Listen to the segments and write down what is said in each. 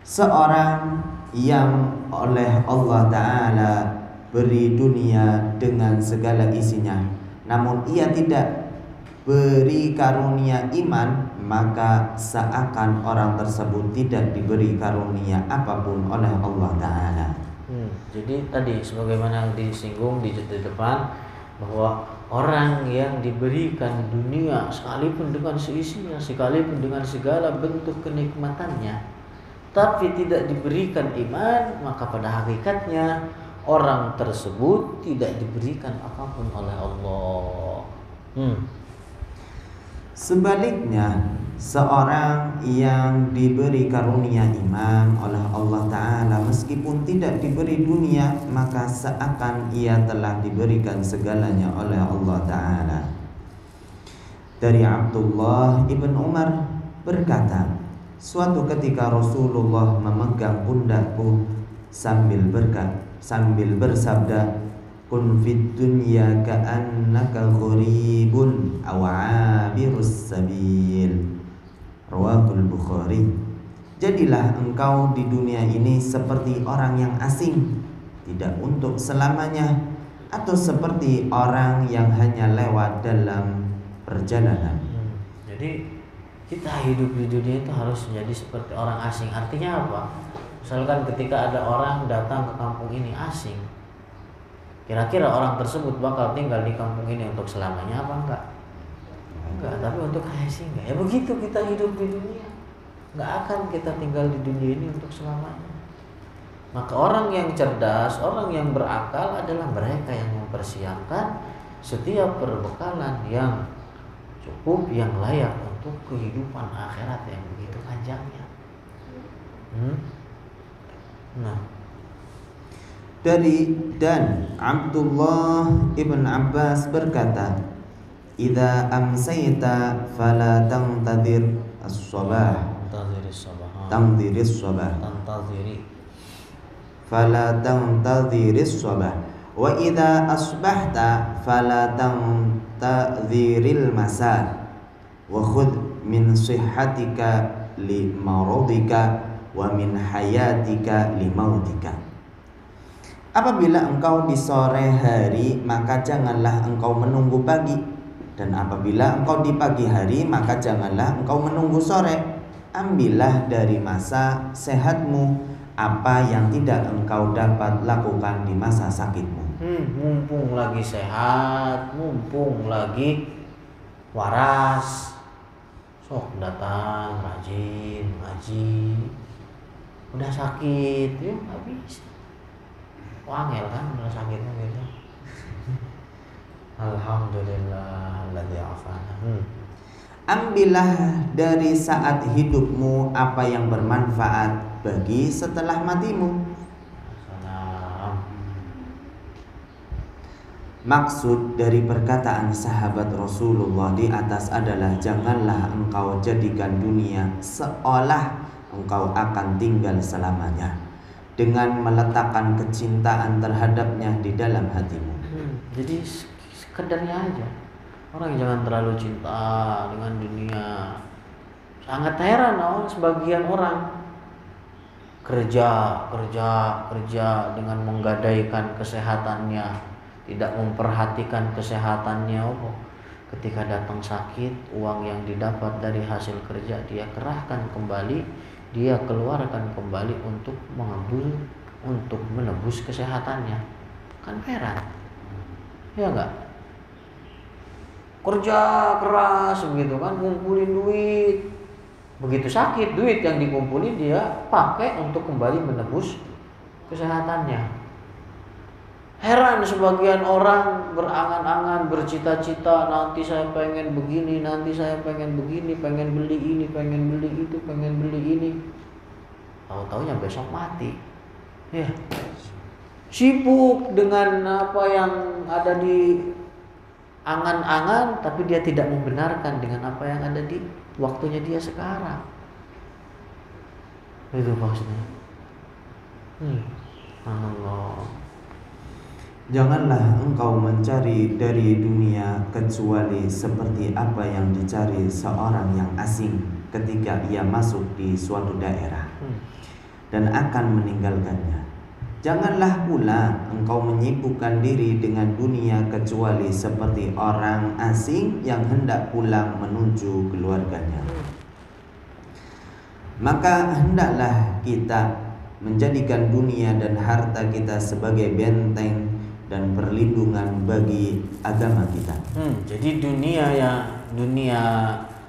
Seorang yang oleh Allah Ta'ala beri dunia dengan segala isinya, namun ia tidak beri karunia iman, maka seakan orang tersebut tidak diberi karunia apapun oleh Allah Ta'ala. Jadi tadi sebagaimana disinggung di depan, bahwa orang yang diberikan dunia sekalipun dengan seisinya, sekalipun dengan segala bentuk kenikmatannya, tapi tidak diberikan iman, maka pada hakikatnya orang tersebut tidak diberikan apapun oleh Allah. Sebaliknya, seorang yang diberi karunia iman oleh Allah Ta'ala meskipun tidak diberi dunia, maka seakan ia telah diberikan segalanya oleh Allah Ta'ala. Dari Abdullah ibn Umar berkata, suatu ketika Rasulullah memegang pundakku sambil bersabda, kun fid dunya ka'annaka gharibun aw 'abirus sabil. Rawahul Bukhari. Jadilah engkau di dunia ini seperti orang yang asing, tidak untuk selamanya, atau seperti orang yang hanya lewat dalam perjalanan. Jadi kita hidup di dunia itu harus menjadi seperti orang asing. Artinya apa? Misalkan ketika ada orang datang ke kampung ini asing, kira-kira orang tersebut bakal tinggal di kampung ini untuk selamanya apa enggak? Enggak, tapi untuk asing enggak. Ya begitu kita hidup di dunia. Enggak akan kita tinggal di dunia ini untuk selamanya. Maka orang yang cerdas, orang yang berakal adalah mereka yang mempersiapkan setiap perbekalan yang cukup, yang layak untuk kehidupan akhirat yang begitu panjangnya. Nah, dan Abdullah ibn Abbas berkata, idza amsayta fala tantadhir as-sabah fala tantadhiris sabah wa idza asbahta fala tantadhiril masa wa khudh min sihhatika li maradika wa min hayatika li mautika. Apabila engkau di sore hari, maka janganlah engkau menunggu pagi, dan apabila engkau di pagi hari, maka janganlah engkau menunggu sore. Ambillah dari masa sehatmu apa yang tidak engkau dapat lakukan di masa sakitmu. Mumpung lagi sehat, mumpung lagi waras, sok datang rajin ngaji. Udah sakit, yuk nggak bisa. Wangel kan udah sakitnya gitu. Alhamdulillah alladzi afana. Ambillah dari saat hidupmu apa yang bermanfaat bagi setelah matimu. Maksud dari perkataan sahabat Rasulullah di atas adalah janganlah engkau jadikan dunia seolah engkau akan tinggal selamanya, dengan meletakkan kecintaan terhadapnya di dalam hatimu. Jadi sekedarnya aja. Orang jangan terlalu cinta dengan dunia. Sangat heran sebagian orang kerja dengan menggadaikan kesehatannya, tidak memperhatikan kesehatannya. Ketika datang sakit, uang yang didapat dari hasil kerja dia kerahkan kembali, dia keluarkan kembali untuk menebus kesehatannya. Kan heran, ya enggak? Kerja keras begitu kan, ngumpulin duit. Begitu sakit, duit yang dikumpulin dia pakai untuk kembali menebus kesehatannya. Heran sebagian orang berangan-angan, bercita-cita, nanti saya pengen begini, nanti saya pengen begini, pengen beli ini, pengen beli itu, pengen beli ini. Tahu-taunya besok mati. Ya. Sibuk dengan apa yang ada di angan-angan, tapi dia tidak membenarkan dengan apa yang ada di waktunya dia sekarang. Itu maksudnya. Allah. Janganlah engkau mencari dari dunia kecuali seperti apa yang dicari seorang yang asing, ketika ia masuk di suatu daerah dan akan meninggalkannya. Janganlah pula engkau menyibukkan diri dengan dunia kecuali seperti orang asing yang hendak pulang menuju keluarganya. Maka hendaklah kita menjadikan dunia dan harta kita sebagai benteng dan perlindungan bagi agama kita. Jadi dunia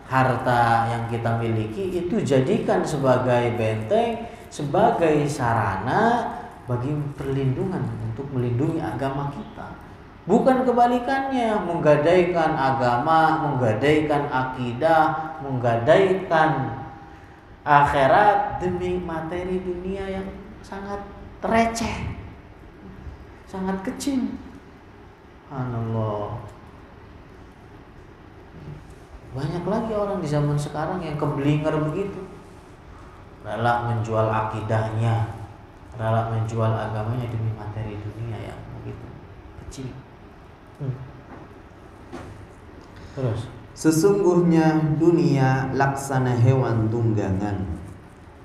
harta yang kita miliki itu jadikan sebagai benteng, sebagai sarana bagi perlindungan untuk melindungi agama kita. Bukan kebalikannya, menggadaikan agama, menggadaikan akidah, menggadaikan akhirat demi materi dunia yang sangat receh, sangat kecil. Subhanallah. Banyak lagi orang di zaman sekarang yang keblinger begitu, rela menjual akidahnya, rela menjual agamanya demi materi dunia yang begitu kecil. Terus, sesungguhnya dunia laksana hewan tunggangan.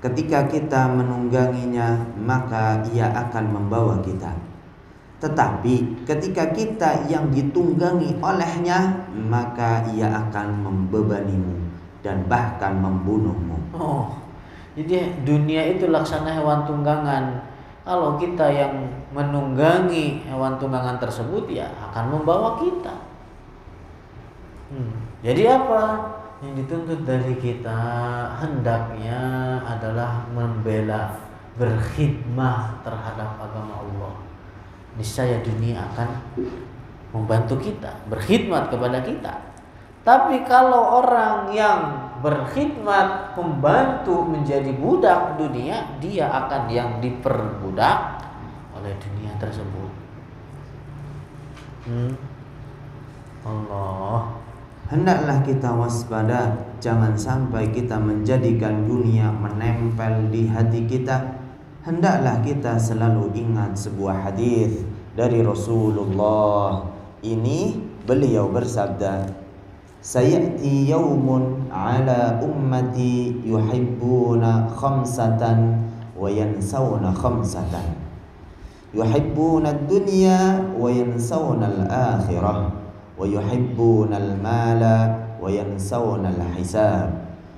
Ketika kita menungganginya, maka ia akan membawa kita. Tetapi ketika kita yang ditunggangi olehnya, maka ia akan membebanimu dan bahkan membunuhmu. Jadi dunia itu laksana hewan tunggangan. Kalau kita yang menunggangi hewan tunggangan tersebut, ya akan membawa kita. Jadi apa yang dituntut dari kita? Hendaknya adalah membela, berkhidmah terhadap agama Allah. Niscaya dunia akan membantu kita, berkhidmat kepada kita. Tapi kalau orang yang berkhidmat, membantu menjadi budak dunia, dia akan yang diperbudak oleh dunia tersebut. Allah. Hendaklah kita waspada, jangan sampai kita menjadikan dunia menempel di hati kita. Hendaklah kita selalu ingat sebuah hadis dari Rasulullah. Ini beliau bersabda, sayati yaumun ala ummati yuhibbuna khamsatan wa yansawna khamsatan, yuhibbuna ad-dunya wa yansawna al-akhirah, wa yuhibbuna al-mala wa yansawna al-hisab,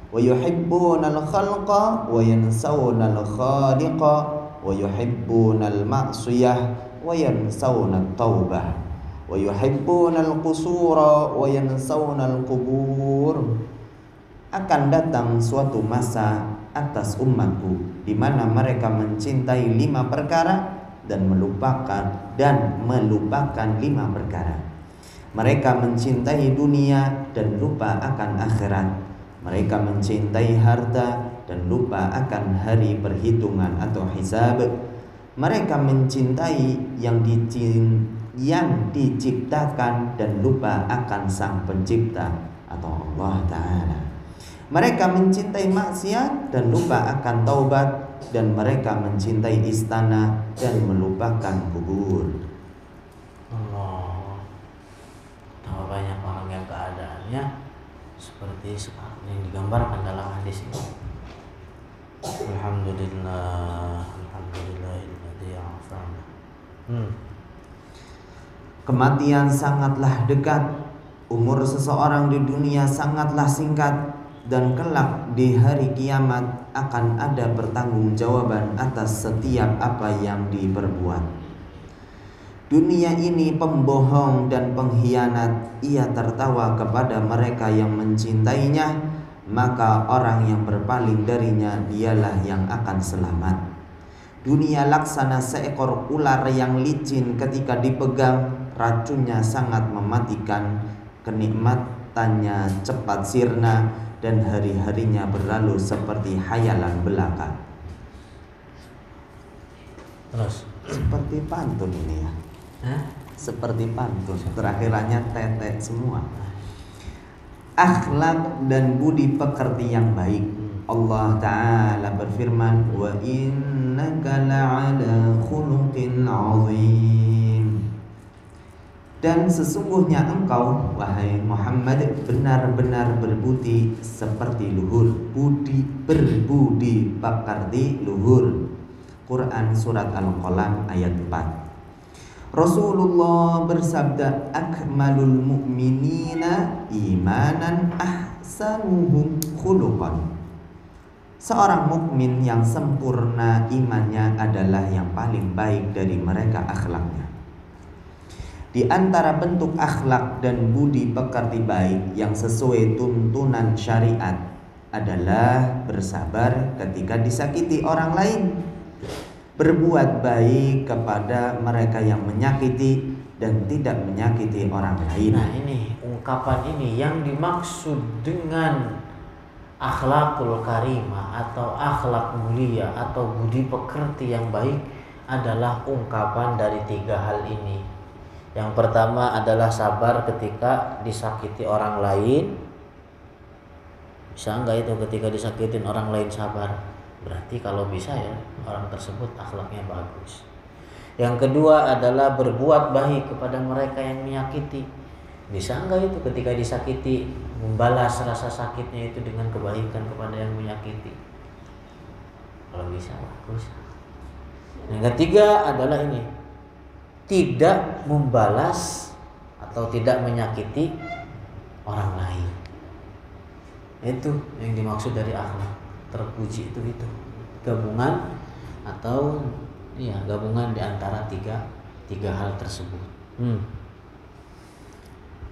wa yuhibbuna al-khalqa wa yansawna al-khaliqa, wa yuhibbuna al-ma'siyah wa yansawna at-taubah, wa yuhibbuna al-qusura wa yansawna al-qubur. Akan datang suatu masa atas umatku di mana mereka mencintai 5 perkara dan melupakan 5 perkara. Mereka mencintai dunia dan lupa akan akhirat. Mereka mencintai harta dan lupa akan hari perhitungan atau hisab. Mereka mencintai yang diciptakan dan lupa akan Sang Pencipta atau Allah Ta'ala. Mereka mencintai maksiat dan lupa akan taubat, dan mereka mencintai istana dan melupakan kubur. Allah. Betapa banyak orang yang keadaannya seperti sekarang yang digambarkan dalam hadis ini. Alhamdulillah, alhamdulillahilladzi afana. Kematian sangatlah dekat. Umur seseorang di dunia sangatlah singkat, dan kelak di hari kiamat akan ada pertanggungjawaban atas setiap apa yang diperbuat. Dunia ini pembohong dan pengkhianat. Ia tertawa kepada mereka yang mencintainya, maka orang yang berpaling darinya dialah yang akan selamat. Dunia laksana seekor ular yang licin, ketika dipegang racunnya sangat mematikan, kenikmatannya cepat sirna, dan hari-harinya berlalu seperti hayalan belaka. Terus Seperti pantun ini ya. Seperti pantun, terakhirannya tetek semua. Akhlak dan budi pekerti yang baik. Allah Ta'ala berfirman, wa innaka la'ala khuluqin azim. Dan sesungguhnya engkau, wahai Muhammad, benar-benar berbudi seperti luhur, berbudi pekerti luhur. Quran Surat Al-Qalam ayat 4. Rasulullah bersabda, akmalul mu'minina imanan ahsanuhum khuluqan. Seorang mukmin yang sempurna imannya adalah yang paling baik dari mereka akhlaknya. Di antara bentuk akhlak dan budi pekerti baik yang sesuai tuntunan syariat adalah bersabar ketika disakiti orang lain, berbuat baik kepada mereka yang menyakiti dan tidak menyakiti orang lain. Nah, ini ungkapan ini yang dimaksud dengan akhlakul karimah atau akhlak mulia atau budi pekerti yang baik adalah ungkapan dari 3 hal ini. Yang pertama adalah sabar ketika disakiti orang lain. Bisa enggak itu ketika disakitin orang lain sabar? Berarti kalau bisa ya orang tersebut akhlaknya bagus. Yang kedua adalah berbuat baik kepada mereka yang menyakiti. Bisa enggak itu ketika disakiti membalas rasa sakitnya itu dengan kebaikan kepada yang menyakiti? Kalau bisa bagus. Yang ketiga adalah ini, tidak membalas atau tidak menyakiti orang lain. Itu yang dimaksud dari akhlak terpuji itu gabungan atau gabungan di antara tiga hal tersebut.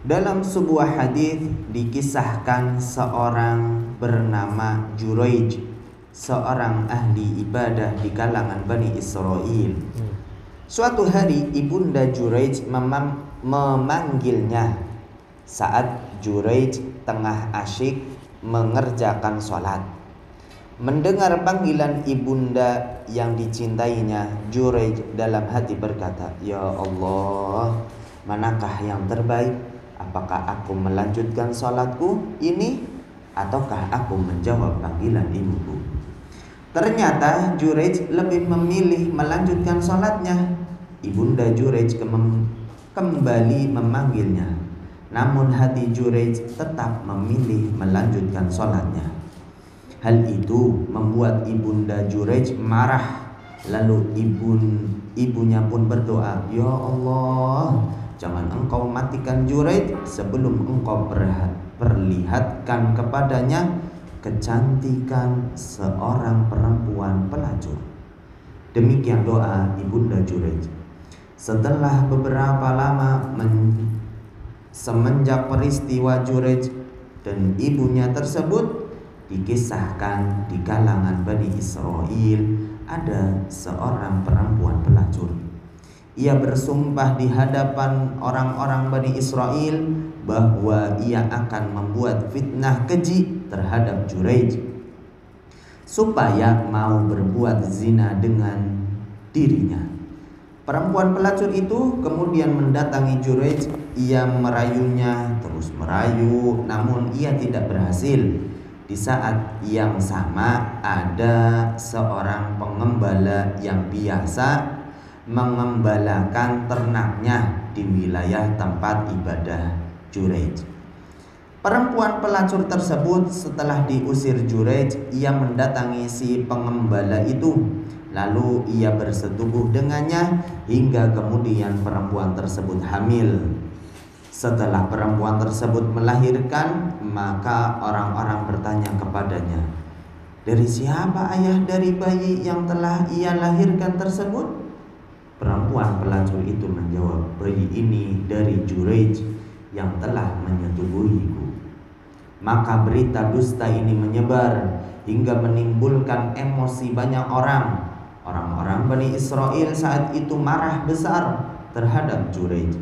Dalam sebuah hadis dikisahkan seorang bernama Juraij, seorang ahli ibadah di kalangan Bani Israel. Suatu hari ibunda Juraij memanggilnya saat Juraij tengah asyik mengerjakan sholat. Mendengar panggilan ibunda yang dicintainya, Juraij dalam hati berkata, "Ya Allah, manakah yang terbaik? Apakah aku melanjutkan sholatku ini ataukah aku menjawab panggilan ibuku?" Ternyata Juraij lebih memilih melanjutkan sholatnya. Ibunda Juraij kembali memanggilnya, namun hati Juraij tetap memilih melanjutkan sholatnya. Hal itu membuat ibunda Juraij marah. Lalu ibunya pun berdoa, "Ya Allah, jangan engkau matikan Juraij sebelum engkau perlihatkan kepadanya kecantikan seorang perempuan pelacur." Demikian doa ibunda Juraij. Setelah beberapa lama semenjak peristiwa Juraij dan ibunya tersebut dikisahkan di kalangan Bani Israel ada seorang perempuan pelacur. Ia bersumpah di hadapan orang-orang Bani Israel bahwa ia akan membuat fitnah keji terhadap Juraij supaya mau berbuat zina dengan dirinya. Perempuan pelacur itu kemudian mendatangi Juraij. Ia merayunya, terus merayu, namun ia tidak berhasil. Di saat yang sama ada seorang pengembala yang biasa mengembalakan ternaknya di wilayah tempat ibadah Juraij. Perempuan pelacur tersebut setelah diusir Juraij, ia mendatangi si pengembala itu. Lalu ia bersetubuh dengannya hingga kemudian perempuan tersebut hamil. Setelah perempuan tersebut melahirkan, maka orang-orang bertanya kepadanya, "Dari siapa ayah dari bayi yang telah ia lahirkan tersebut?" Perempuan pelacur itu menjawab, "Bayi ini dari Juraij yang telah menyetubuhiku." Maka berita dusta ini menyebar hingga menimbulkan emosi banyak orang. Orang-orang Bani Israel saat itu marah besar terhadap Juraij.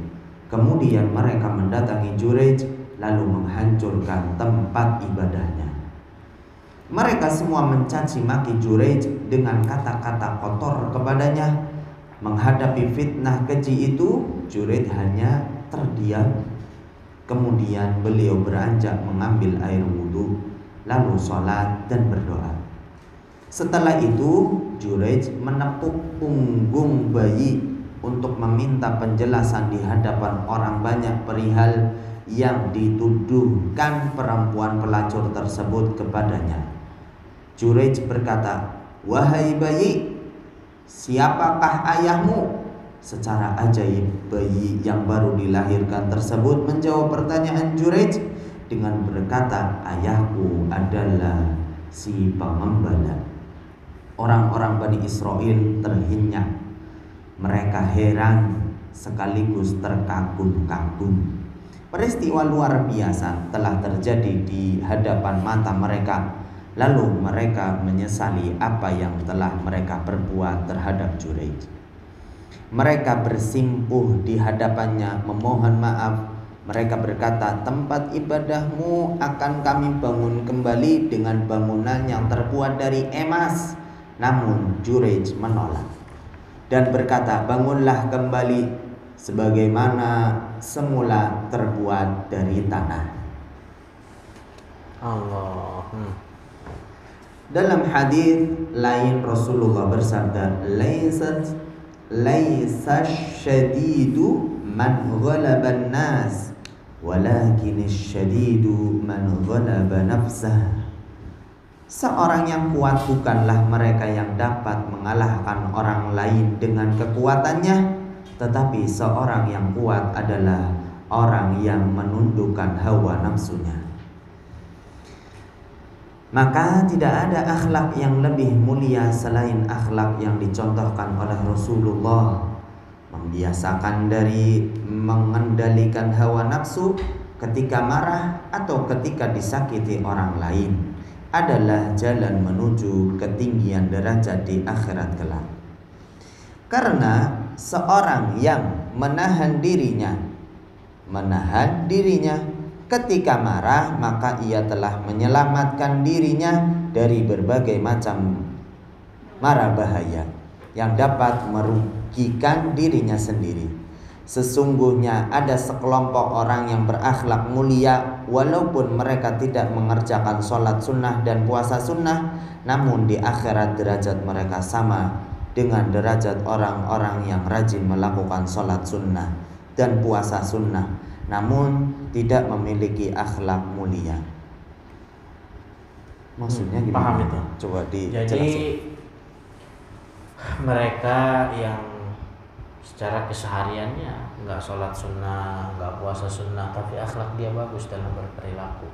Kemudian mereka mendatangi Juraij lalu menghancurkan tempat ibadahnya. Mereka semua mencaci maki Juraij dengan kata-kata kotor kepadanya. Menghadapi fitnah keji itu, Juraij hanya terdiam. Kemudian beliau beranjak mengambil air wudhu, lalu sholat dan berdoa. Setelah itu Juraij menepuk punggung bayi untuk meminta penjelasan di hadapan orang banyak perihal yang dituduhkan perempuan pelacur tersebut kepadanya. Juraij berkata, "Wahai bayi, siapakah ayahmu?" Secara ajaib, bayi yang baru dilahirkan tersebut menjawab pertanyaan Juraij dengan berkata, "Ayahku adalah si pengembala." Orang-orang Bani Israel terhenyak. Mereka heran sekaligus terkagum-kagum. Peristiwa luar biasa telah terjadi di hadapan mata mereka. Lalu mereka menyesali apa yang telah mereka perbuat terhadap Juraij. Mereka bersimpuh di hadapannya memohon maaf. Mereka berkata, "Tempat ibadahmu akan kami bangun kembali dengan bangunan yang terbuat dari emas." Namun Juraij menolak dan berkata, "Bangunlah kembali sebagaimana semula terbuat dari tanah." Allah. Dalam hadis lain Rasulullah bersabda, "Laisa syadidu man ghalaban nas, walakin syadidu man ghalaba nafsah." Seorang yang kuat bukanlah mereka yang dapat mengalahkan orang lain dengan kekuatannya, tetapi seorang yang kuat adalah orang yang menundukkan hawa nafsunya. Maka tidak ada akhlak yang lebih mulia selain akhlak yang dicontohkan oleh Rasulullah. Membiasakan dari mengendalikan hawa nafsu ketika marah atau ketika disakiti orang lain adalah jalan menuju ketinggian derajat di akhirat kelak. Karena seorang yang menahan dirinya ketika marah, maka ia telah menyelamatkan dirinya dari berbagai macam mara bahaya yang dapat merugikan dirinya sendiri. Sesungguhnya ada sekelompok orang yang berakhlak mulia walaupun mereka tidak mengerjakan sholat sunnah dan puasa sunnah, namun di akhirat derajat mereka sama dengan derajat orang-orang yang rajin melakukan sholat sunnah dan puasa sunnah, namun tidak memiliki akhlak mulia. Maksudnya gimana? Paham itu? Coba dijelaskan. Jadi mereka yang secara kesehariannya nggak sholat sunnah, nggak puasa sunnah, tapi akhlak dia bagus dalam berperilaku.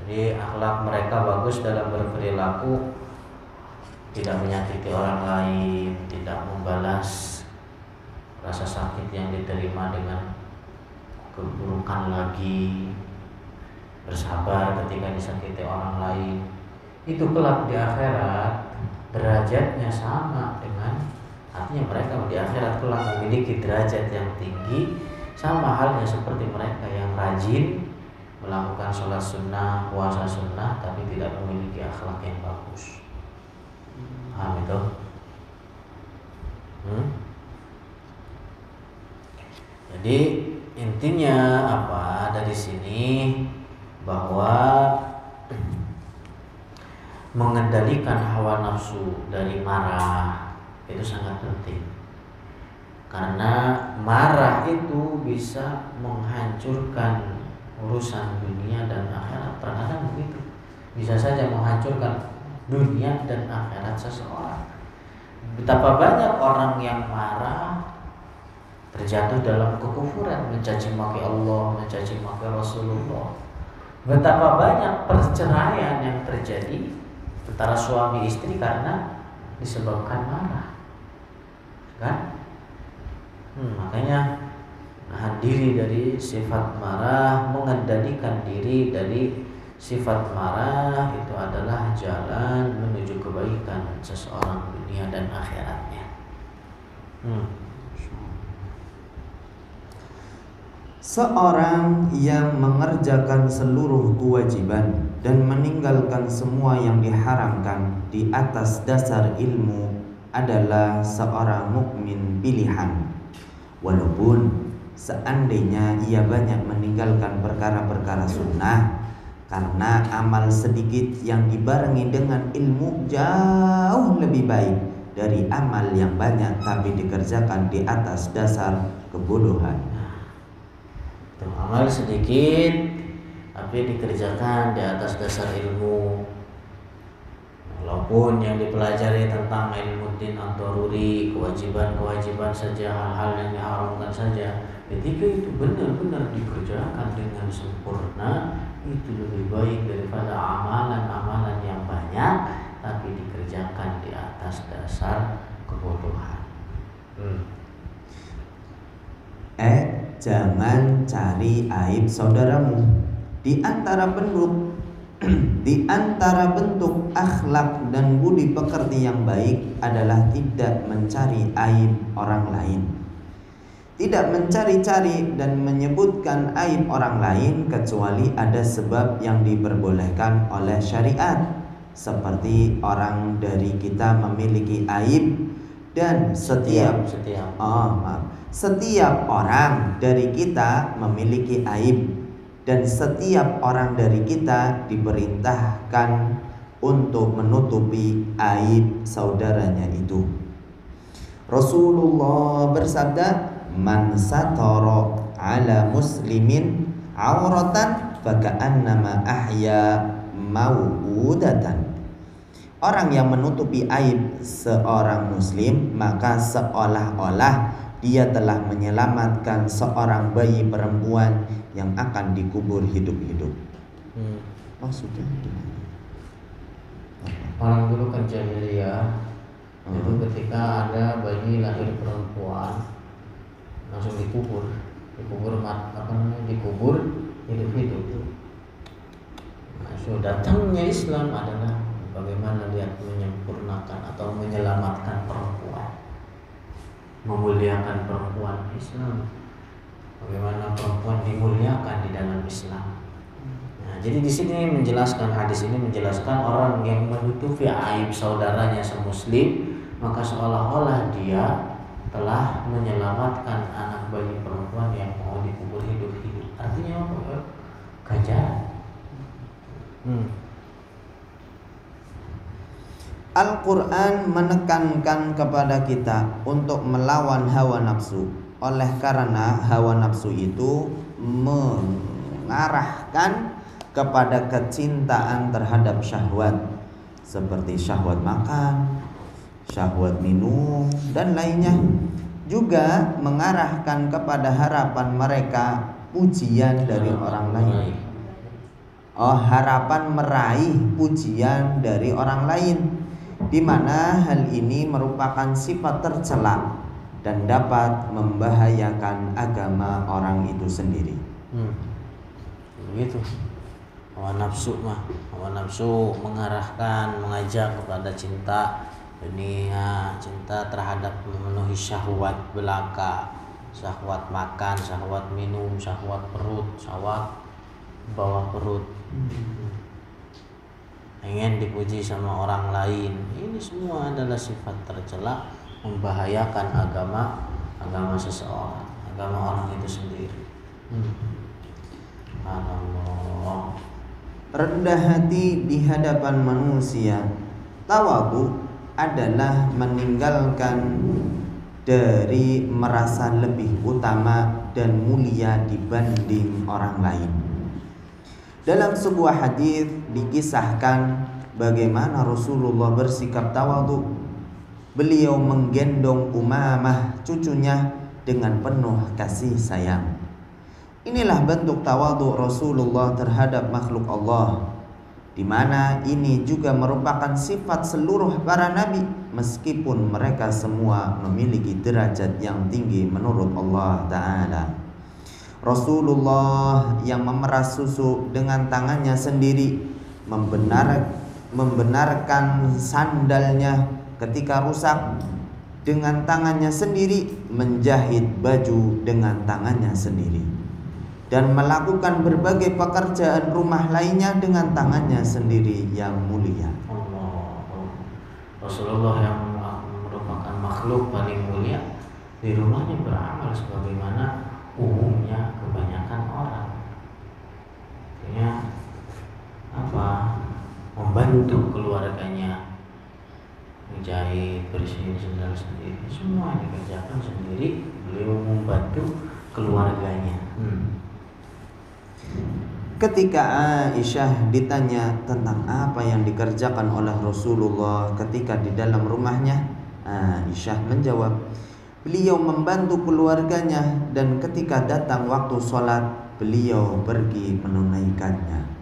Jadi akhlak mereka bagus dalam berperilaku, tidak menyakiti orang lain, tidak membalas rasa sakit yang diterima dengan keburukan lagi, bersabar ketika disakiti orang lain. Itu kelak di akhirat derajatnya sama dengan, artinya mereka di akhirat kelak memiliki derajat yang tinggi, sama halnya seperti mereka yang rajin melakukan sholat sunnah, puasa sunnah, tapi tidak memiliki akhlak yang bagus. Paham itu? Jadi intinya apa dari sini, bahwa mengendalikan hawa nafsu dari marah itu sangat penting, karena marah itu bisa menghancurkan urusan dunia dan akhirat. Terkadang begitu, bisa saja menghancurkan dunia dan akhirat seseorang. Betapa banyak orang yang marah terjatuh dalam kekufuran, mencaci maki Allah, mencaci maki Rasulullah. Betapa banyak perceraian yang terjadi antara suami istri karena disebabkan marah, kan? Makanya nahan diri dari sifat marah, mengendalikan diri dari sifat marah, itu adalah jalan menuju kebaikan seseorang dunia dan akhiratnya. Seorang yang mengerjakan seluruh kewajiban dan meninggalkan semua yang diharamkan di atas dasar ilmu adalah seorang mukmin pilihan. Walaupun seandainya ia banyak meninggalkan perkara-perkara sunnah, karena amal sedikit yang dibarengi dengan ilmu jauh lebih baik dari amal yang banyak tapi dikerjakan di atas dasar kebodohan. Itu amal sedikit tapi dikerjakan di atas dasar ilmu. Walaupun yang dipelajari tentang ilmu din ad-daruri, kewajiban-kewajiban saja, hal-hal yang diharamkan saja, ketika itu benar-benar dikerjakan dengan sempurna, itu lebih baik daripada amalan-amalan yang banyak tapi dikerjakan di atas dasar kebodohan. Jangan cari aib saudaramu. Di antara bentuk akhlak dan budi pekerti yang baik adalah tidak mencari aib orang lain. Tidak mencari-cari dan menyebutkan aib orang lain kecuali ada sebab yang diperbolehkan oleh syariat. Seperti orang dari kita memiliki aib dan setiap orang dari kita memiliki aib dan setiap orang dari kita diperintahkan untuk menutupi aib saudaranya itu. Rasulullah bersabda, "Man satara ala muslimin auratan faka'annama ahya mau'udatan." Orang yang menutupi aib seorang muslim, maka seolah-olah dia telah menyelamatkan seorang bayi perempuan yang akan dikubur hidup-hidup. Maksudnya orang dulu kan jahiliyah, itu ketika ada bayi lahir perempuan langsung dikubur hidup-hidup. Nah, so datangnya Islam adalah bagaimana dia menyempurnakan atau menyelamatkan perempuan, memuliakan perempuan. Islam bagaimana perempuan dimuliakan di dalam Islam. Nah, jadi di sini menjelaskan, hadis ini menjelaskan orang yang menutupi aib saudaranya semuslim, maka seolah-olah dia telah menyelamatkan anak bayi perempuan yang mau dikubur hidup-hidup. Artinya apa? Ganjaran. Al-Quran menekankan kepada kita untuk melawan hawa nafsu. Oleh karena hawa nafsu itu mengarahkan kepada kecintaan terhadap syahwat, seperti syahwat makan, syahwat minum, dan lainnya. Juga mengarahkan kepada harapan mereka pujian dari orang lain. Harapan meraih pujian dari orang lain, di mana hal ini merupakan sifat tercela dan dapat membahayakan agama orang itu sendiri. Begitu. Hawa nafsu mengarahkan, mengajak kepada cinta dunia, cinta terhadap memenuhi syahwat belaka, syahwat makan, syahwat minum, syahwat perut, syahwat bawah perut. Ingin dipuji sama orang lain. Ini semua adalah sifat tercela, membahayakan agama seseorang, agama orang itu sendiri. Allah. Rendah hati di hadapan manusia. Tawadhu adalah meninggalkan dari merasa lebih utama dan mulia dibanding orang lain. Dalam sebuah hadis dikisahkan bagaimana Rasulullah bersikap tawadhu. Beliau menggendong Umamah, cucunya, dengan penuh kasih sayang. Inilah bentuk tawadhu Rasulullah terhadap makhluk Allah, di mana ini juga merupakan sifat seluruh para nabi, meskipun mereka semua memiliki derajat yang tinggi menurut Allah Ta'ala. Rasulullah yang memeras susu dengan tangannya sendiri, membenarkan sandalnya ketika rusak dengan tangannya sendiri, menjahit baju dengan tangannya sendiri, dan melakukan berbagai pekerjaan rumah lainnya dengan tangannya sendiri yang mulia. Rasulullah yang merupakan makhluk paling mulia, di rumahnya beramal sebagaimana umumnya kebanyakan orang. Artinya membantu keluarganya. menjahit, bersihin sendal sendiri, semua dikerjakan sendiri. Beliau membantu keluarganya. Ketika Aisyah ditanya tentang apa yang dikerjakan oleh Rasulullah ketika di dalam rumahnya, Aisyah menjawab, beliau membantu keluarganya dan ketika datang waktu sholat, beliau pergi menunaikannya.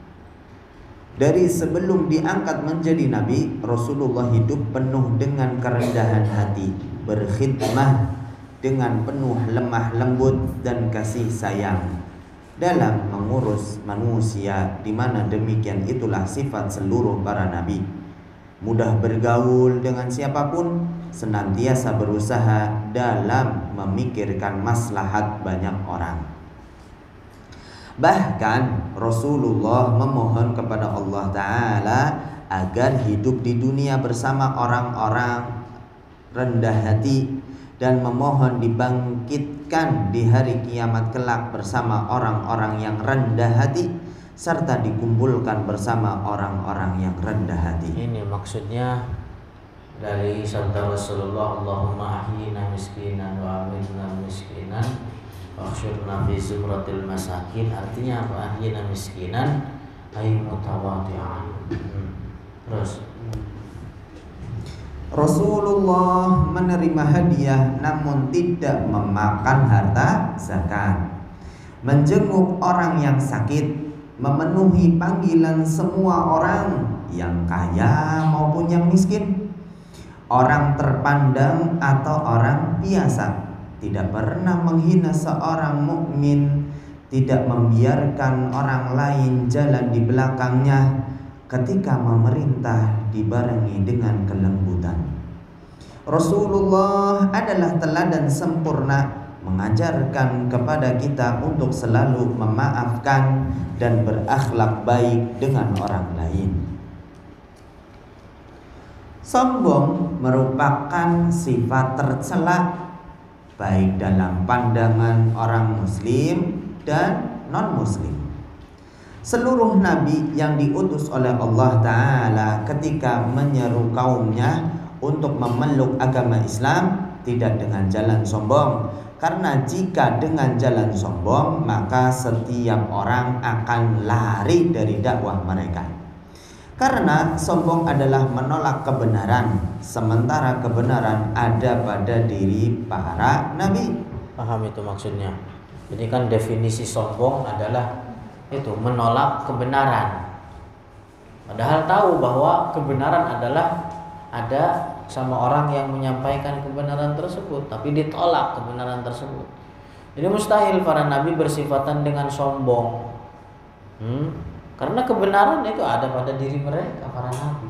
Dari sebelum diangkat menjadi Nabi, Rasulullah hidup penuh dengan kerendahan hati, berkhidmah dengan penuh lemah lembut dan kasih sayang dalam mengurus manusia, di mana demikian itulah sifat seluruh para nabi. Mudah bergaul dengan siapapun, senantiasa berusaha dalam memikirkan maslahat banyak orang. Bahkan Rasulullah memohon kepada Allah Ta'ala agar hidup di dunia bersama orang-orang rendah hati dan memohon dibangkitkan di hari kiamat kelak bersama orang-orang yang rendah hati serta dikumpulkan bersama orang-orang yang rendah hati. Ini maksudnya dari sabda Rasulullah, Allahumma ahyina miskinan wa amitna miskinan wakhsyurna fi zumratil masakin. Artinya apa? Ahyina miskinan ay mutawadhi'an. Terus Rasulullah menerima hadiah namun tidak memakan harta zakat, menjenguk orang yang sakit, memenuhi panggilan semua orang yang kaya maupun yang miskin, orang terpandang atau orang biasa, tidak pernah menghina seorang mukmin, tidak membiarkan orang lain jalan di belakangnya, ketika memerintah dibarengi dengan kelembutan. Rasulullah adalah teladan sempurna, mengajarkan kepada kita untuk selalu memaafkan dan berakhlak baik dengan orang lain. Sombong merupakan sifat tercela baik dalam pandangan orang muslim dan non-muslim. Seluruh nabi yang diutus oleh Allah Ta'ala ketika menyeru kaumnya untuk memeluk agama Islam tidak dengan jalan sombong, karena jika dengan jalan sombong maka setiap orang akan lari dari dakwah mereka. Karena sombong adalah menolak kebenaran, sementara kebenaran ada pada diri para nabi. paham itu maksudnya. Jadi kan definisi sombong adalah itu menolak kebenaran. Padahal tahu bahwa kebenaran adalah ada sama orang yang menyampaikan kebenaran tersebut, tapi ditolak kebenaran tersebut. Jadi mustahil para nabi bersifatan dengan sombong. Karena kebenaran itu ada pada diri mereka, para nabi.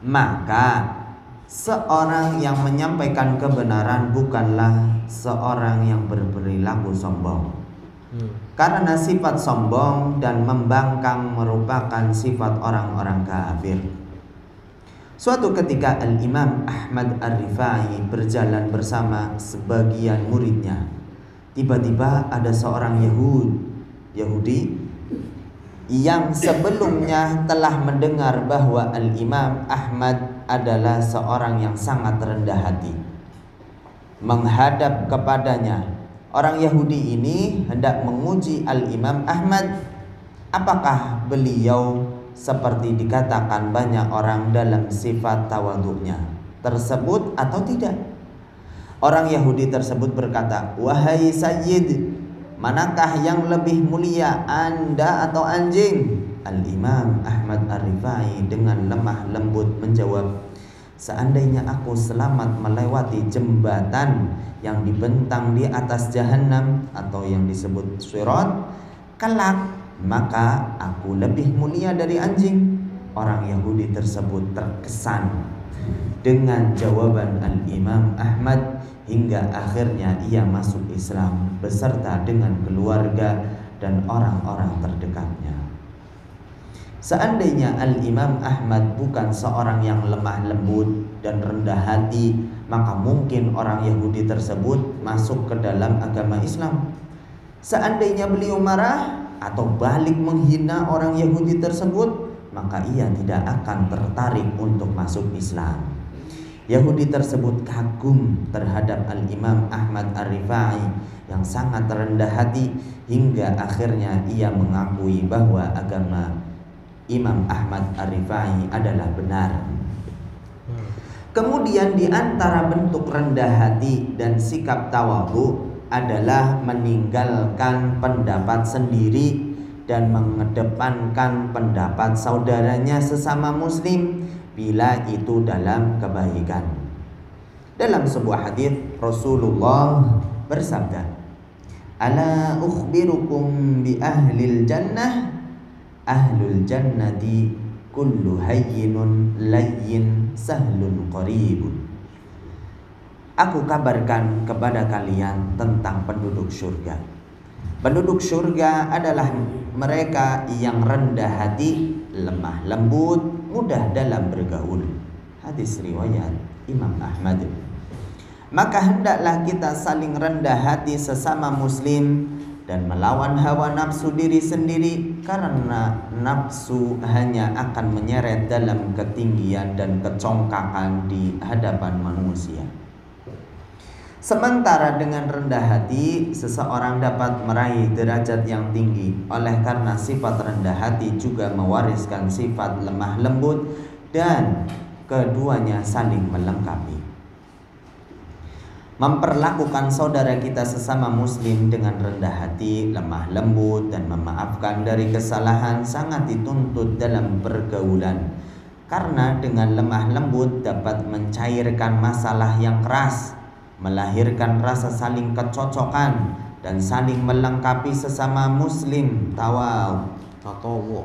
Maka seorang yang menyampaikan kebenaran bukanlah seorang yang berperilaku sombong. Karena sifat sombong dan membangkang merupakan sifat orang-orang kafir. Suatu ketika Al-Imam Ahmad Ar-Rifai berjalan bersama sebagian muridnya. Tiba-tiba ada seorang Yahudi yang sebelumnya telah mendengar bahwa Al-Imam Ahmad adalah seorang yang sangat rendah hati, menghadap kepadanya. Orang Yahudi ini hendak menguji Al-Imam Ahmad, apakah beliau seperti dikatakan banyak orang dalam sifat tawadhu'nya tersebut atau tidak. Orang Yahudi tersebut berkata, "Wahai Sayyid, manakah yang lebih mulia, Anda atau anjing?" Al-Imam Ahmad Ar-Rifai dengan lemah lembut menjawab, "Seandainya aku selamat melewati jembatan yang dibentang di atas jahanam atau yang disebut Sirat kelak, maka aku lebih mulia dari anjing." Orang Yahudi tersebut terkesan dengan jawaban Al-Imam Ahmad hingga akhirnya ia masuk Islam beserta dengan keluarga dan orang-orang terdekatnya. Seandainya Al-Imam Ahmad bukan seorang yang lemah lembut dan rendah hati, maka mungkin orang Yahudi tersebut masuk ke dalam agama Islam. Seandainya beliau marah atau balik menghina orang Yahudi tersebut, maka ia tidak akan tertarik untuk masuk Islam. Yahudi tersebut kagum terhadap Al-Imam Ahmad Ar-Rifai yang sangat rendah hati, hingga akhirnya ia mengakui bahwa agama Imam Ahmad Ar-Rifai adalah benar. Kemudian di antara bentuk rendah hati dan sikap tawadhu adalah meninggalkan pendapat sendiri dan mengedepankan pendapat saudaranya sesama muslim bila itu dalam kebaikan. Dalam sebuah hadis Rasulullah bersabda, "Ala ukhbirukum bi ahlil jannah, ahlul jannati kullu hayyinun layyin sahlun qaribun." Aku kabarkan kepada kalian tentang penduduk surga. Penduduk surga adalah mereka yang rendah hati, lemah lembut, mudah dalam bergaul. Hadis riwayat Imam Ahmad. Maka hendaklah kita saling rendah hati sesama muslim dan melawan hawa nafsu diri sendiri, karena nafsu hanya akan menyeret dalam ketinggian dan kecongkakan di hadapan manusia. Sementara dengan rendah hati, seseorang dapat meraih derajat yang tinggi. Oleh karena sifat rendah hati juga mewariskan sifat lemah lembut, dan keduanya saling melengkapi. Memperlakukan saudara kita sesama muslim dengan rendah hati, lemah lembut, dan memaafkan dari kesalahan sangat dituntut dalam pergaulan. Karena dengan lemah lembut dapat mencairkan masalah yang keras, melahirkan rasa saling kecocokan dan saling melengkapi sesama muslim. Tatawwu.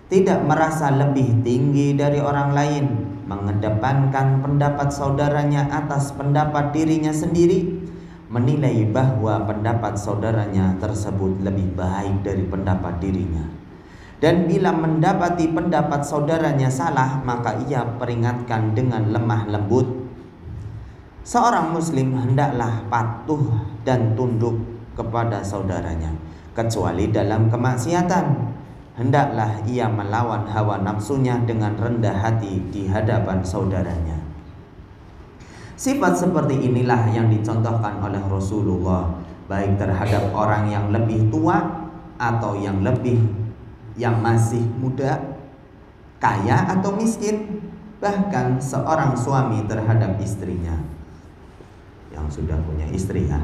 Tidak merasa lebih tinggi dari orang lain, mengedepankan pendapat saudaranya atas pendapat dirinya sendiri, menilai bahwa pendapat saudaranya tersebut lebih baik dari pendapat dirinya. Dan bila mendapati pendapat saudaranya salah, maka ia peringatkan dengan lemah lembut. Seorang muslim hendaklah patuh dan tunduk kepada saudaranya, kecuali dalam kemaksiatan. Hendaklah ia melawan hawa nafsunya dengan rendah hati di hadapan saudaranya. Sifat seperti inilah yang dicontohkan oleh Rasulullah, baik terhadap orang yang lebih tua atau yang masih muda, kaya atau miskin, bahkan seorang suami terhadap istrinya yang sudah punya istri ya.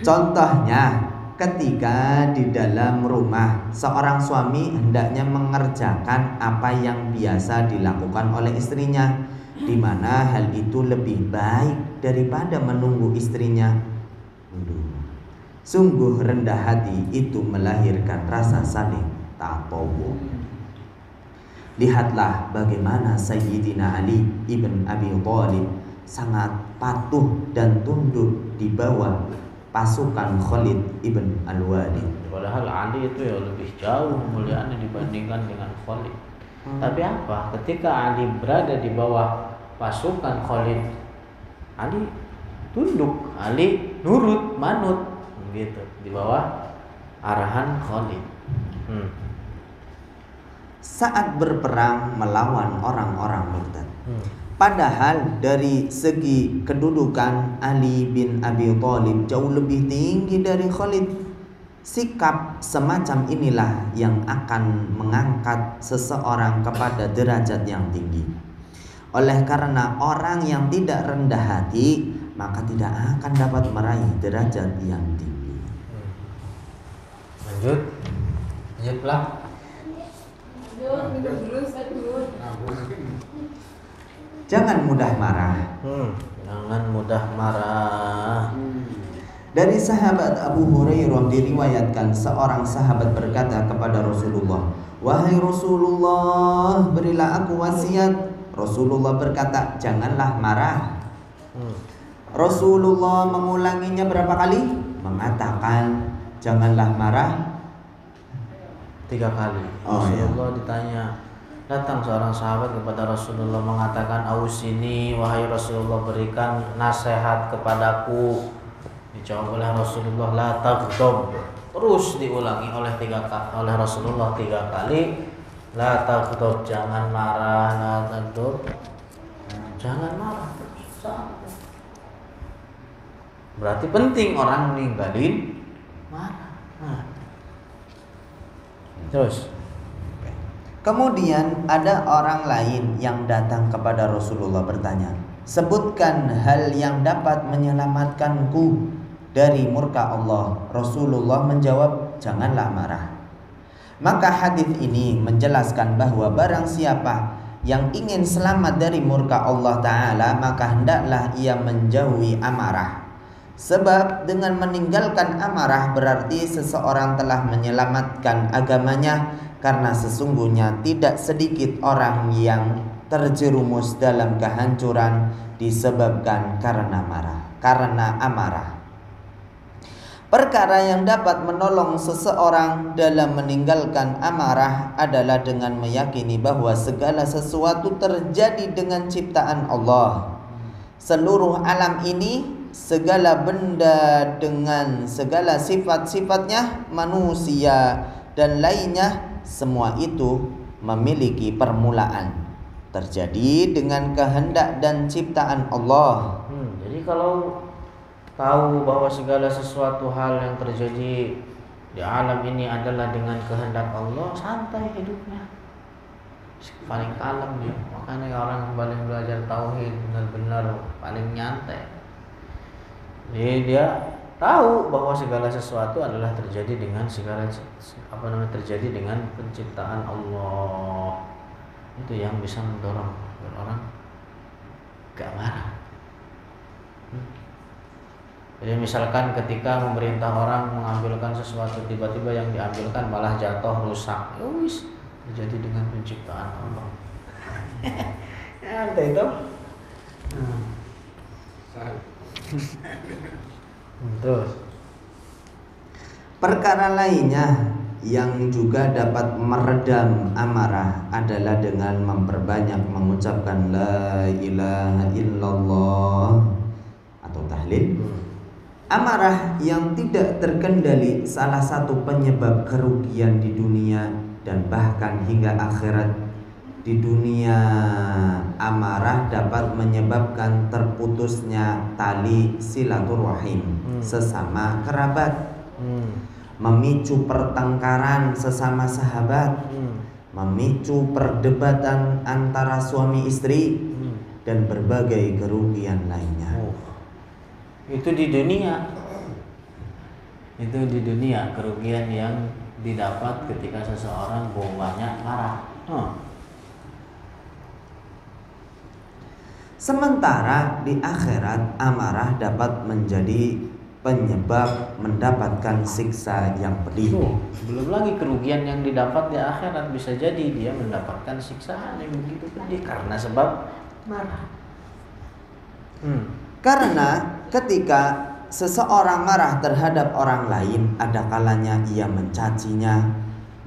Contohnya, ketika di dalam rumah seorang suami hendaknya mengerjakan apa yang biasa dilakukan oleh istrinya, di mana hal itu lebih baik daripada menunggu istrinya. Sungguh rendah hati itu melahirkan rasa saling tatawwu. Lihatlah bagaimana Sayyidina Ali ibn Abi Thalib sangat patuh dan tunduk di bawah pasukan Khalid ibn Al-Walid. Padahal Ali itu ya lebih jauh kemuliaannya dibandingkan dengan Khalid. Tapi apa? Ketika Ali berada di bawah pasukan Khalid, Ali tunduk, Ali nurut, manut, gitu, di bawah arahan Khalid. Saat berperang melawan orang-orang murtad. Padahal dari segi kedudukan Ali bin Abi Thalib jauh lebih tinggi dari Khalid. Sikap semacam inilah yang akan mengangkat seseorang kepada derajat yang tinggi. Oleh karena orang yang tidak rendah hati, maka tidak akan dapat meraih derajat yang tinggi. Lanjutlah. Jangan mudah marah. Jangan mudah marah. Dari sahabat Abu Hurairah diriwayatkan seorang sahabat berkata kepada Rasulullah, "Wahai Rasulullah, berilah aku wasiat." Rasulullah berkata, "Janganlah marah." Rasulullah mengulanginya berapa kali? Mengatakan, "Janganlah marah." 3 kali. Rasulullah ditanya, datang seorang sahabat kepada Rasulullah mengatakan, "Ausini, wahai Rasulullah, berikan nasihat kepadaku." Dijawab oleh Rasulullah, "La taghdab." terus diulangi oleh Rasulullah 3 kali. La taghdab, jangan marah, la taghdab, jangan marah. Berarti penting orang ninggalin marah. Terus kemudian ada orang lain yang datang kepada Rasulullah bertanya, sebutkan hal yang dapat menyelamatkanku dari murka Allah. Rasulullah menjawab, janganlah marah. Maka hadis ini menjelaskan bahwa barang siapa yang ingin selamat dari murka Allah Ta'ala, maka hendaklah ia menjauhi amarah. Sebab dengan meninggalkan amarah berarti seseorang telah menyelamatkan agamanya, karena sesungguhnya tidak sedikit orang yang terjerumus dalam kehancuran disebabkan karena amarah. Perkara yang dapat menolong seseorang dalam meninggalkan amarah adalah dengan meyakini bahwa segala sesuatu terjadi dengan ciptaan Allah. Seluruh alam ini, segala benda dengan segala sifat-sifatnya, manusia dan lainnya, semua itu memiliki permulaan. Terjadi dengan kehendak dan ciptaan Allah. Jadi kalau tahu bahwa segala sesuatu hal yang terjadi di alam ini adalah dengan kehendak Allah, santai hidupnya, paling kalem dia. Makanya orang yang paling belajar tauhid benar-benar paling nyantai. Jadi dia tahu bahwa segala sesuatu adalah terjadi dengan terjadi dengan penciptaan Allah. Itu yang bisa mendorong orang gak marah. Jadi misalkan ketika memerintah orang mengambilkan sesuatu, tiba-tiba yang diambilkan malah jatuh, rusak, wis terjadi dengan penciptaan Allah. Ya, itu. Terus perkara lainnya yang juga dapat meredam amarah adalah dengan memperbanyak mengucapkan la ilaha illallah atau tahlil. Amarah yang tidak terkendali salah satu penyebab kerugian di dunia dan bahkan hingga akhirat. Di dunia, amarah dapat menyebabkan terputusnya tali silaturahim sesama kerabat, memicu pertengkaran sesama sahabat, memicu perdebatan antara suami istri, dan berbagai kerugian lainnya. Itu di dunia kerugian yang didapat ketika seseorang banyak marah. Sementara di akhirat, amarah dapat menjadi penyebab mendapatkan siksa yang pedih. Belum lagi kerugian yang didapat di akhirat, bisa jadi dia mendapatkan siksaan yang begitu pedih karena sebab marah. Karena ketika seseorang marah terhadap orang lain, ada kalanya ia mencacinya,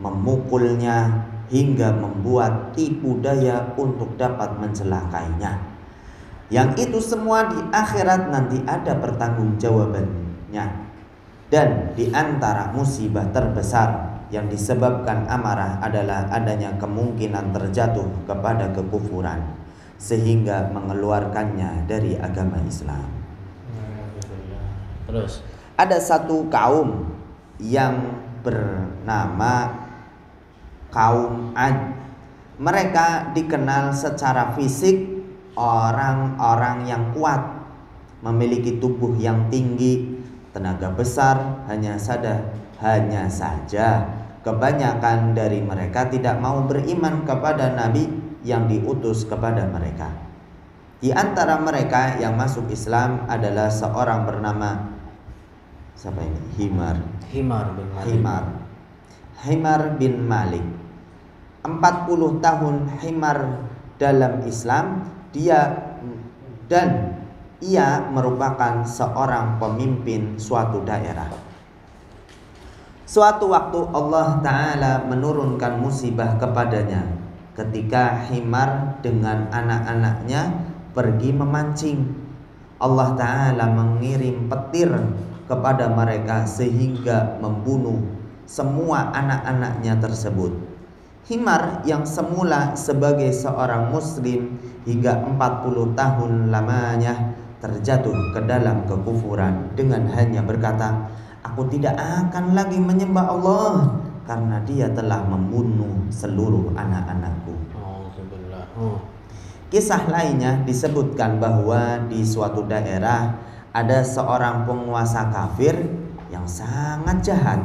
memukulnya, hingga membuat tipu daya untuk dapat mencelakainya. Yang itu semua di akhirat nanti ada pertanggungjawabannya. Dan di antara musibah terbesar yang disebabkan amarah adalah adanya kemungkinan terjatuh kepada kekufuran, sehingga mengeluarkannya dari agama Islam. Terus ada satu kaum yang bernama kaum Ad. Mereka dikenal secara fisik orang-orang yang kuat, memiliki tubuh yang tinggi, tenaga besar. Hanya saja kebanyakan dari mereka tidak mau beriman kepada Nabi yang diutus kepada mereka. Di antara mereka yang masuk Islam adalah seorang bernama Himar bin Malik. 40 tahun Himar dalam Islam, ia merupakan seorang pemimpin suatu daerah. Suatu waktu Allah Ta'ala menurunkan musibah kepadanya ketika Himar dengan anak-anaknya pergi memancing. Allah Ta'ala mengirim petir kepada mereka sehingga membunuh semua anak-anaknya tersebut. Himar yang semula sebagai seorang muslim hingga 40 tahun lamanya terjatuh ke dalam kekufuran dengan hanya berkata, "Aku tidak akan lagi menyembah Allah karena dia telah membunuh seluruh anak-anakku." Kisah lainnya disebutkan bahwa di suatu daerah ada seorang penguasa kafir yang sangat jahat.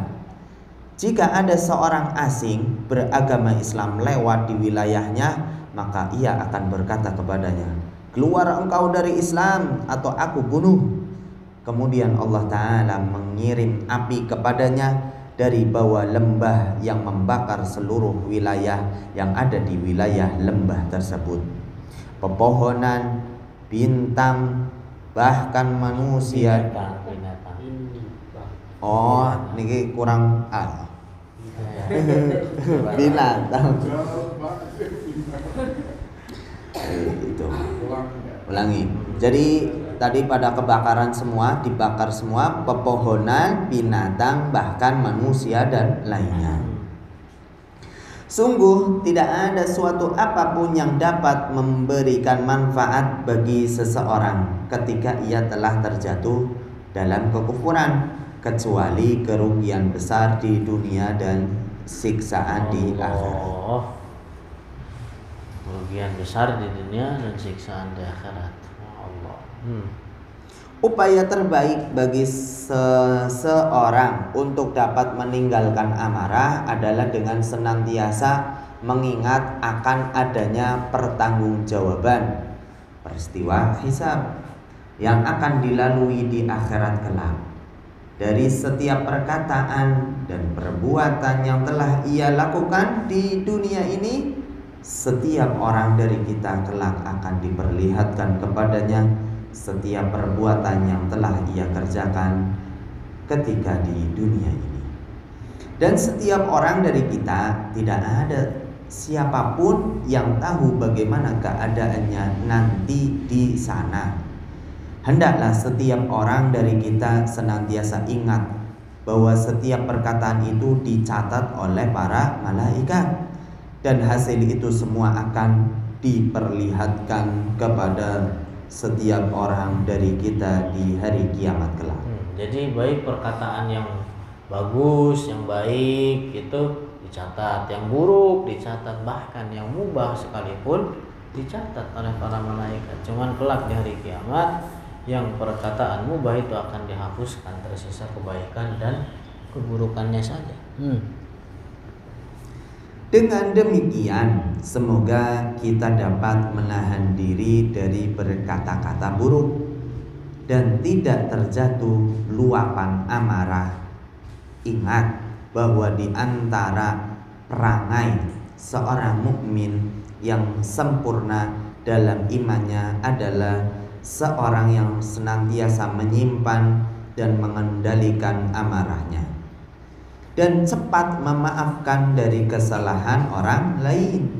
Jika ada seorang asing beragama Islam lewat di wilayahnya, maka ia akan berkata kepadanya, "Keluar engkau dari Islam atau aku bunuh." Kemudian Allah Ta'ala mengirim api kepadanya dari bawah lembah yang membakar seluruh wilayah yang ada di wilayah lembah tersebut. Pepohonan, bintang, bahkan manusia. Oh, niki kurang binatang. Itu. Ulangi. Jadi tadi pada kebakaran semua, dibakar semua, pepohonan, binatang, bahkan manusia dan lainnya. Sungguh tidak ada suatu apapun yang dapat memberikan manfaat bagi seseorang ketika ia telah terjatuh dalam kekufuran, kecuali kerugian besar di dunia dan siksaan di akhirat. Kerugian besar di dunia dan siksaan di akhirat. Allah. Upaya terbaik bagi seseorang untuk dapat meninggalkan amarah adalah dengan senantiasa mengingat akan adanya pertanggungjawaban peristiwa hisab yang akan dilalui di akhirat kelak. Dari setiap perkataan dan perbuatan yang telah ia lakukan di dunia ini, setiap orang dari kita kelak akan diperlihatkan kepadanya setiap perbuatan yang telah ia kerjakan ketika di dunia ini. Dan setiap orang dari kita, tidak ada siapapun yang tahu bagaimana keadaannya nanti di sana. Hendaklah setiap orang dari kita senantiasa ingat bahwa setiap perkataan itu dicatat oleh para malaikat, dan hasil itu semua akan diperlihatkan kepada setiap orang dari kita di hari kiamat kelak. Jadi baik perkataan yang bagus, yang baik itu dicatat, yang buruk dicatat, bahkan yang mubah sekalipun dicatat oleh para malaikat. Cuman kelak di hari kiamat yang perkataan mubah itu akan dihapuskan, tersisa kebaikan dan keburukannya saja. Dengan demikian, semoga kita dapat menahan diri dari berkata-kata buruk dan tidak terjatuh luapan amarah. Ingat bahwa di antara perangai seorang mukmin yang sempurna dalam imannya adalah seorang yang senantiasa menyimpan dan mengendalikan amarahnya dan cepat memaafkan dari kesalahan orang lain.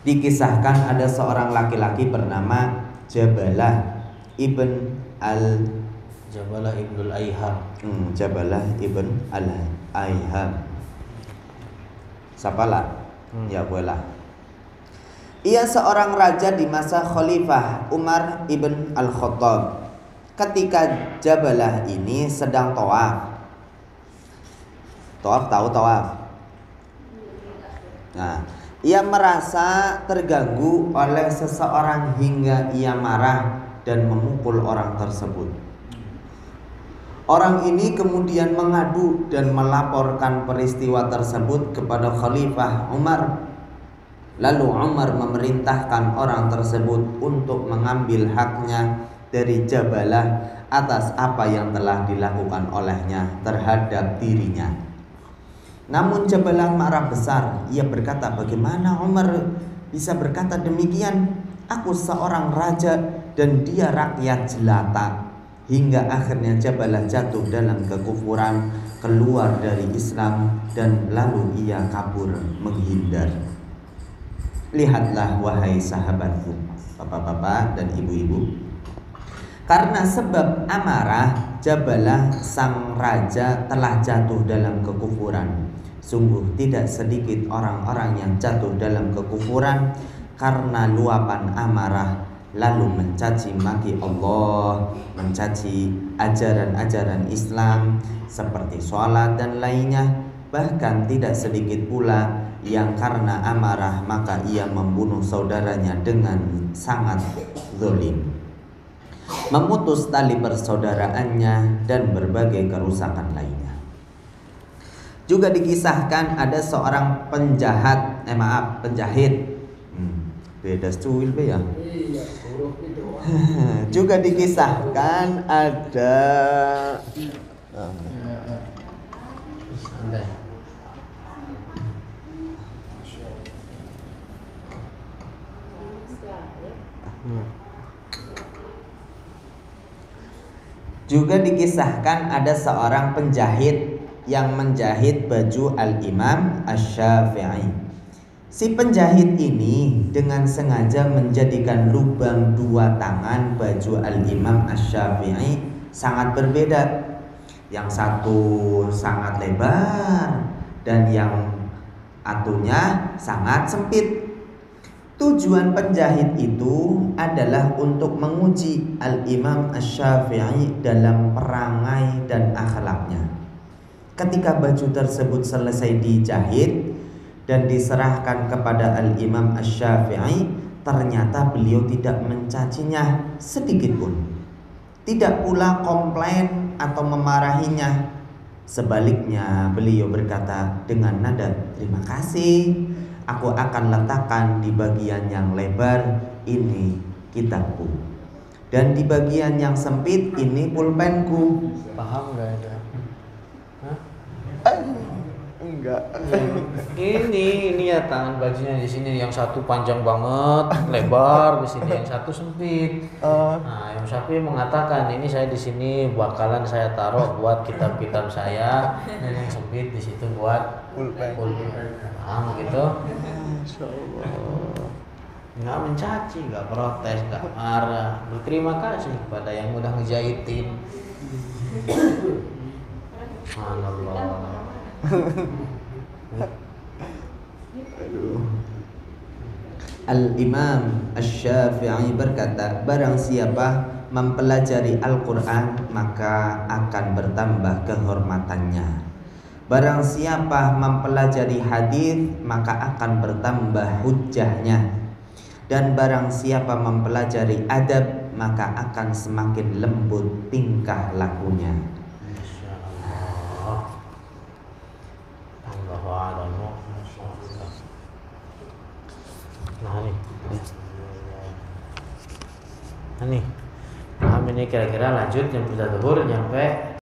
Dikisahkan ada seorang laki-laki bernama Jabalah ibn Al-Aiham. Jabalah ibn Al-Aiham. Siapalah? Ya boleh. Ia seorang raja di masa Khalifah Umar ibn Al-Khattab. Ketika Jabalah ini sedang tawaf. Tahu tawaf. Nah, ia merasa terganggu oleh seseorang hingga ia marah dan memukul orang tersebut. Orang ini kemudian mengadu dan melaporkan peristiwa tersebut kepada Khalifah Umar. Lalu Umar memerintahkan orang tersebut untuk mengambil haknya dari Jabalah atas apa yang telah dilakukan olehnya terhadap dirinya. Namun Jabalah marah besar. Ia berkata, "Bagaimana Umar bisa berkata demikian? Aku seorang raja dan dia rakyat jelata." Hingga akhirnya Jabalah jatuh dalam kekufuran, keluar dari Islam, dan lalu ia kabur menghindar. Lihatlah wahai sahabatku, bapak-bapak dan ibu-ibu, karena sebab amarah Jabalah sang raja telah jatuh dalam kekufuran. Sungguh tidak sedikit orang-orang yang jatuh dalam kekufuran karena luapan amarah, lalu mencaci maki Allah, mencaci ajaran-ajaran Islam seperti sholat dan lainnya. Bahkan tidak sedikit pula yang karena amarah maka ia membunuh saudaranya dengan sangat zalim, memutus tali persaudaraannya dan berbagai kerusakan lainnya. Juga dikisahkan ada seorang penjahit. Beda cuil be ya. Juga dikisahkan ada Juga dikisahkan ada seorang penjahit yang menjahit baju Al-Imam Asy-Syafi'i. Si penjahit ini dengan sengaja menjadikan lubang dua tangan baju Al-Imam Asy-Syafi'i sangat berbeda. Yang satu sangat lebar dan yang atunya sangat sempit. Tujuan penjahit itu adalah untuk menguji Al-Imam Asy-Syafi'i dalam perangai dan akhlaknya. Ketika baju tersebut selesai dijahit dan diserahkan kepada Al-Imam Asy-Syafi'i, ternyata beliau tidak mencacinya sedikit pun. Tidak pula komplain atau memarahinya. Sebaliknya beliau berkata dengan nada, "Terima kasih. Aku akan letakkan di bagian yang lebar ini kitabku, dan di bagian yang sempit ini pulpenku." Paham nggak ada? Hah? Enggak. Ini ya tangan bajunya di sini, yang satu panjang banget, lebar, di sini yang satu sempit. Nah, yang Syafi'i mengatakan ini saya di sini bakalan saya taruh buat kitab-kitab saya, dan yang sempit di situ buat pulpen. Paham gitu? Nggak mencaci, nggak protes, nggak marah, berterima kasih kepada yang udah ngejahitin. Subhanallah. Al-Imam Asy-Syafi'i berkata, barang siapa mempelajari Al-Quran maka akan bertambah kehormatannya. Barang siapa mempelajari hadis maka akan bertambah hujjahnya. Dan barang siapa mempelajari adab maka akan semakin lembut tingkah lakunya. Nah nih, paham ini kira-kira lanjut yang sudah zuhur nyampe